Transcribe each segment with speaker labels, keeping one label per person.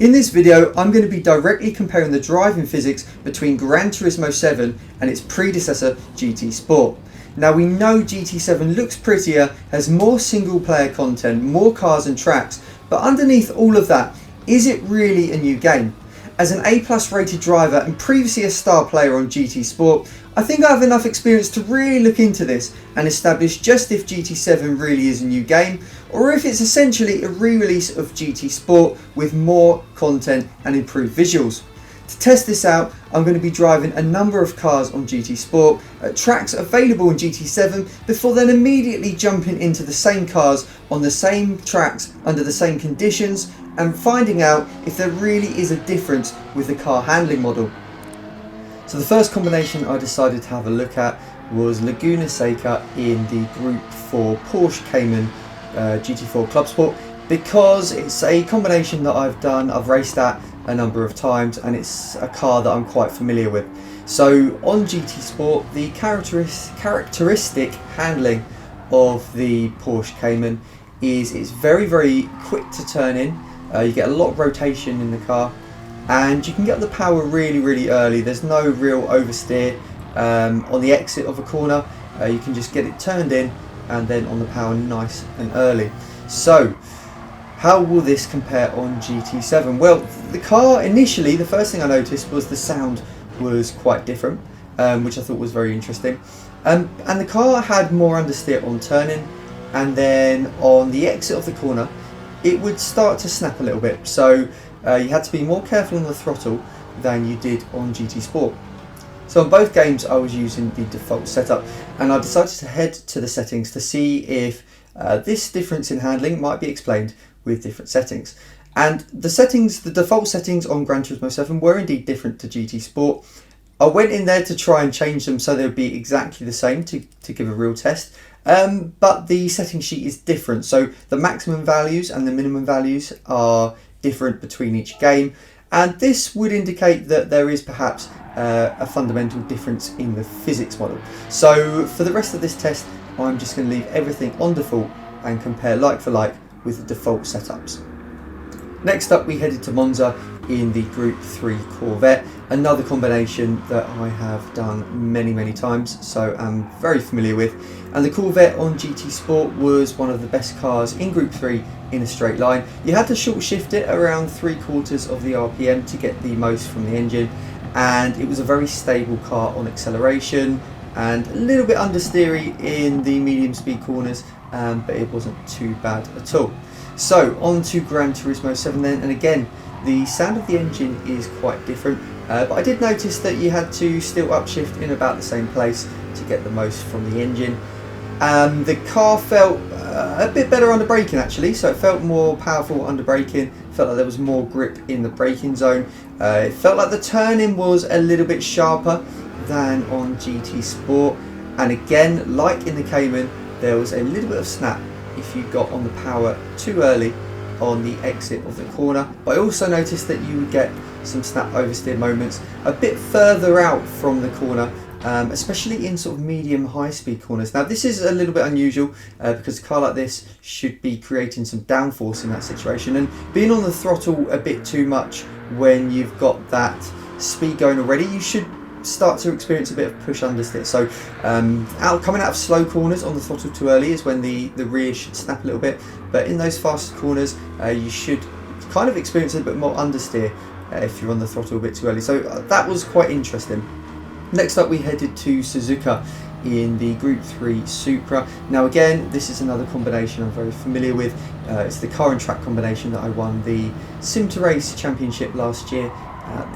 Speaker 1: In this video, I'm going to be directly comparing the driving physics between Gran Turismo 7 and its predecessor GT Sport. Now we know GT7 looks prettier, has more single player content, more cars and tracks, but underneath all of that, is it really a new game? As an A+ rated driver and previously a star player on GT Sport, I think I have enough experience to really look into this and establish just if GT7 really is a new game, or if it's essentially a re-release of GT Sport with more content and improved visuals. To test this out, I'm going to be driving a number of cars on GT Sport at tracks available in GT7 before then immediately jumping into the same cars on the same tracks under the same conditions and finding out if there really is a difference with the car handling model. So the first combination I decided to have a look at was Laguna Seca in the Group 4 Porsche Cayman GT4 Clubsport, because it's a combination that I've raced at a number of times and it's a car that I'm quite familiar with. So on GT Sport, the characteristic handling of the Porsche Cayman is it's very quick to turn in. You get a lot of rotation in the car and you can get the power really early. There's no real oversteer. On the exit of a corner, you can just get it turned in and then on the power nice and early. So how will this compare on GT7? Well, the car initially, the first thing I noticed was the sound was quite different, which I thought was very interesting. And the car had more understeer on turning, and then on the exit of the corner it would start to snap a little bit. So you had to be more careful on the throttle than you did on GT Sport. So on both games I was using the default setup, and I decided to head to the settings to see if this difference in handling might be explained with different settings. And the default settings on Gran Turismo 7 were indeed different to GT Sport. I went in there to try and change them so they would be exactly the same to give a real test. But the setting sheet is different, so the maximum values and the minimum values are different between each game, and this would indicate that there is perhaps a fundamental difference in the physics model. So for the rest of this test, I'm just going to leave everything on default and compare like for like with the default setups. Next up, we headed to Monza in the Group 3 Corvette, another combination that I have done many times, so I'm very familiar with. And the Corvette on GT Sport was one of the best cars in Group 3 in a straight line. You had to short shift it around 3/4 of the RPM to get the most from the engine, and it was a very stable car on acceleration and a little bit understeery in the medium speed corners, but it wasn't too bad at all. So on to Gran Turismo 7 then, and again the sound of the engine is quite different, but I did notice that you had to still upshift in about the same place to get the most from the engine. The car felt a bit better under braking actually, so it felt more powerful under braking, felt like there was more grip in the braking zone. It felt like the turning was a little bit sharper than on GT Sport, and again, like in the Cayman, there was a little bit of snap if you got on the power too early on the exit of the corner. But I also noticed that you would get some snap oversteer moments a bit further out from the corner, especially in sort of medium high speed corners. Now this is a little bit unusual because a car like this should be creating some downforce in that situation, and being on the throttle a bit too much when you've got that speed going already, you should start to experience a bit of push understeer. So coming out of slow corners on the throttle too early is when the rear should snap a little bit, but in those fast corners you should kind of experience a bit more understeer if you're on the throttle a bit too early. So that was quite interesting. Next up, we headed to Suzuka in the Group 3 Supra. Now again, this is another combination I'm very familiar with. It's the car and track combination that I won the Sim to Race Championship last year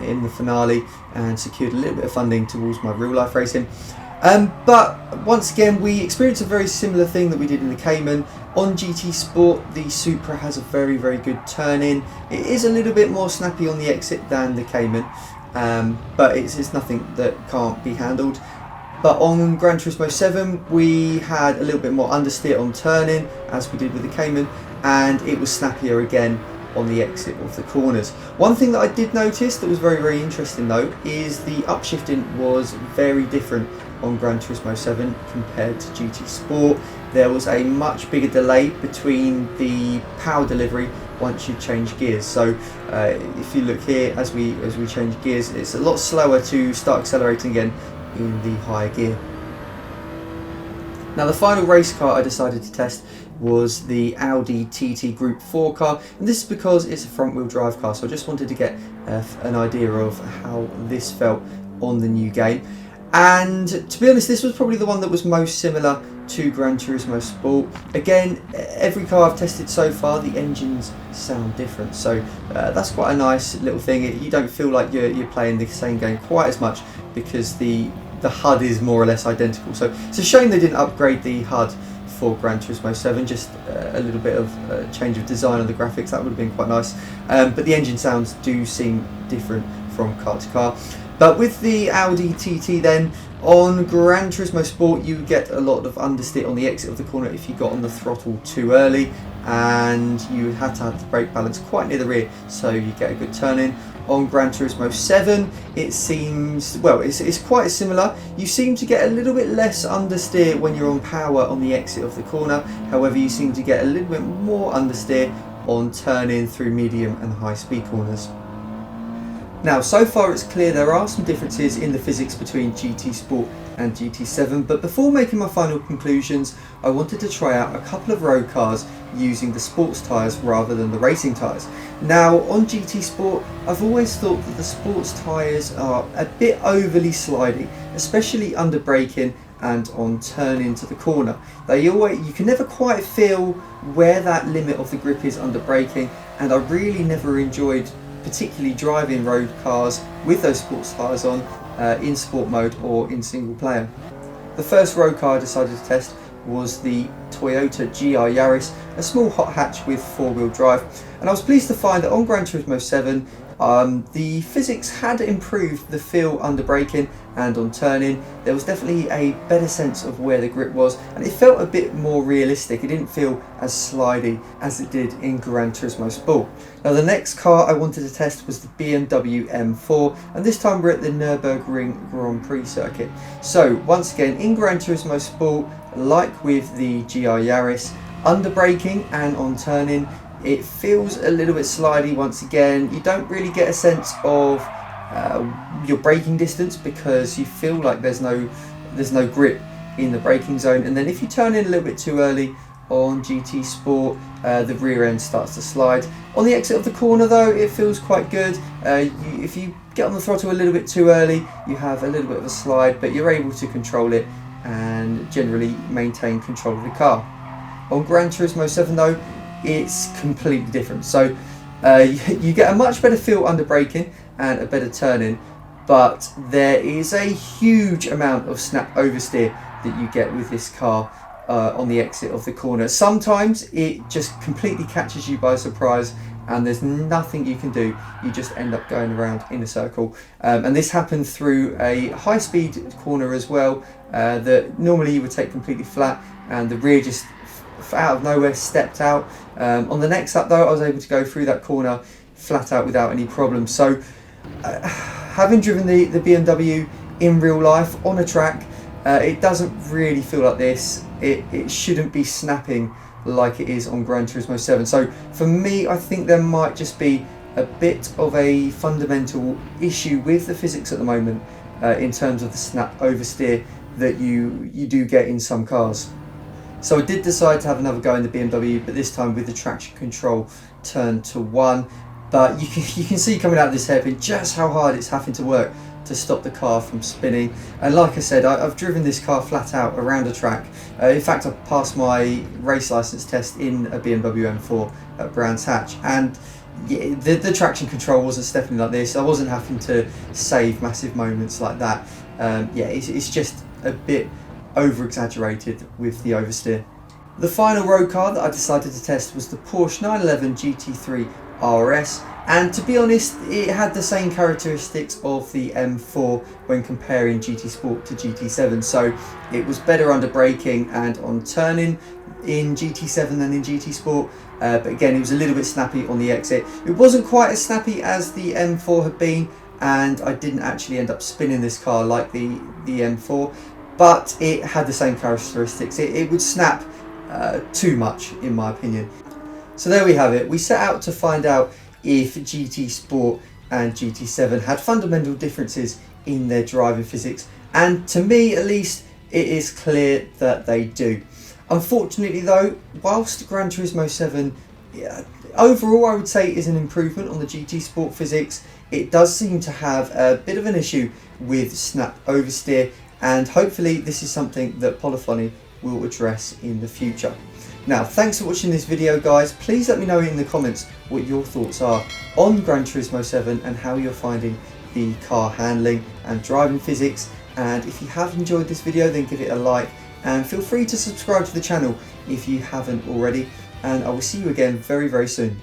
Speaker 1: in the finale and secured a little bit of funding towards my real life racing. But once again, we experienced a very similar thing that we did in the Cayman. On GT Sport, the Supra has a very good turn in. It is a little bit more snappy on the exit than the Cayman, but it's nothing that can't be handled. But on Gran Turismo 7, we had a little bit more understeer on turning, as we did with the Cayman, and it was snappier again on the exit of the corners. One thing that I did notice that was very interesting though is the upshifting was very different on Gran Turismo 7 compared to GT Sport. There was a much bigger delay between the power delivery once you change gears. So If you look here, as we change gears, it's a lot slower to start accelerating again in the higher gear. Now the final race car I decided to test was the Audi TT Group 4 car, and this is because it's a front wheel drive car, so I just wanted to get an idea of how this felt on the new game. And to be honest, this was probably the one that was most similar to Gran Turismo Sport. Again, every car I've tested so far, the engines sound different, so that's quite a nice little thing. You don't feel like you're playing the same game quite as much because the HUD is more or less identical. So it's a shame they didn't upgrade the HUD for Gran Turismo 7, just a little bit of change of design on the graphics. That would have been quite nice, but the engine sounds do seem different from car to car. But with the Audi TT then, on Gran Turismo Sport you get a lot of understeer on the exit of the corner if you got on the throttle too early, and you had to have the brake balance quite near the rear so you get a good turn in. On Gran Turismo 7 it seems, well, it's quite similar. You seem to get a little bit less understeer when you're on power on the exit of the corner, however you seem to get a little bit more understeer on turn-in through medium and high speed corners. Now, so far it's clear there are some differences in the physics between GT Sport and GT7, but before making my final conclusions, I wanted to try out a couple of road cars using the sports tyres rather than the racing tyres. Now, on GT Sport, I've always thought that the sports tyres are a bit overly slidey, especially under braking and on turn into the corner. You can never quite feel where that limit of the grip is under braking, and I really never enjoyed particularly driving road cars with those sports tyres on in sport mode or in single player. The first road car I decided to test was the Toyota GR Yaris, a small hot hatch with four-wheel drive, and I was pleased to find that on Gran Turismo 7 the physics had improved the feel under braking and on turning. There was definitely a better sense of where the grip was, and it felt a bit more realistic. It didn't feel as slidey as it did in Gran Turismo Sport. Now the next car I wanted to test was the BMW M4, and this time we're at the Nürburgring Grand Prix circuit. So once again, in Gran Turismo Sport, like with the GR Yaris, under braking and on turning it feels a little bit slidey once again. You don't really get a sense of your braking distance because you feel like there's no grip in the braking zone, and then if you turn in a little bit too early on GT Sport, the rear end starts to slide. On the exit of the corner though, it feels quite good. If you get on the throttle a little bit too early, you have a little bit of a slide, but you're able to control it and generally maintain control of the car. On Gran Turismo 7 though, it's completely different. So you get a much better feel under braking and a better turning, but there is a huge amount of snap oversteer that you get with this car on the exit of the corner. Sometimes it just completely catches you by surprise and there's nothing you can do. You just end up going around in a circle, and this happened through a high speed corner as well, that normally you would take completely flat, and the rear just out of nowhere stepped out. On the next lap though, I was able to go through that corner flat out without any problem. So having driven the BMW in real life on a track, it doesn't really feel like this. It shouldn't be snapping like it is on Gran Turismo 7. So for me, I think there might just be a bit of a fundamental issue with the physics at the moment in terms of the snap oversteer that you do get in some cars. So I did decide to have another go in the BMW, but this time with the traction control turned to 1. But you can see coming out of this hairpin just how hard it's having to work to stop the car from spinning. And like I said, I've driven this car flat out around a track. In fact, I passed my race license test in a BMW M4 at Brands Hatch, and yeah, the traction control wasn't stepping like this. I wasn't having to save massive moments like that. Yeah, it's just a bit over-exaggerated with the oversteer. The final road car that I decided to test was the Porsche 911 GT3 RS, and to be honest, it had the same characteristics of the M4 when comparing GT Sport to GT7. So it was better under braking and on turning in GT7 than in GT Sport, but again it was a little bit snappy on the exit. It wasn't quite as snappy as the M4 had been, and I didn't actually end up spinning this car like the M4, but it had the same characteristics. It would snap too much in my opinion. So there we have it. We set out to find out if GT Sport and GT7 had fundamental differences in their driving physics, and to me at least it is clear that they do. Unfortunately though, whilst Gran Turismo 7 overall I would say is an improvement on the GT Sport physics, it does seem to have a bit of an issue with snap oversteer, and hopefully this is something that Polyphony will address in the future. Now, thanks for watching this video guys. Please let me know in the comments what your thoughts are on Gran Turismo 7 and how you're finding the car handling and driving physics. And if you have enjoyed this video, then give it a like and feel free to subscribe to the channel if you haven't already. And I will see you again very, very soon.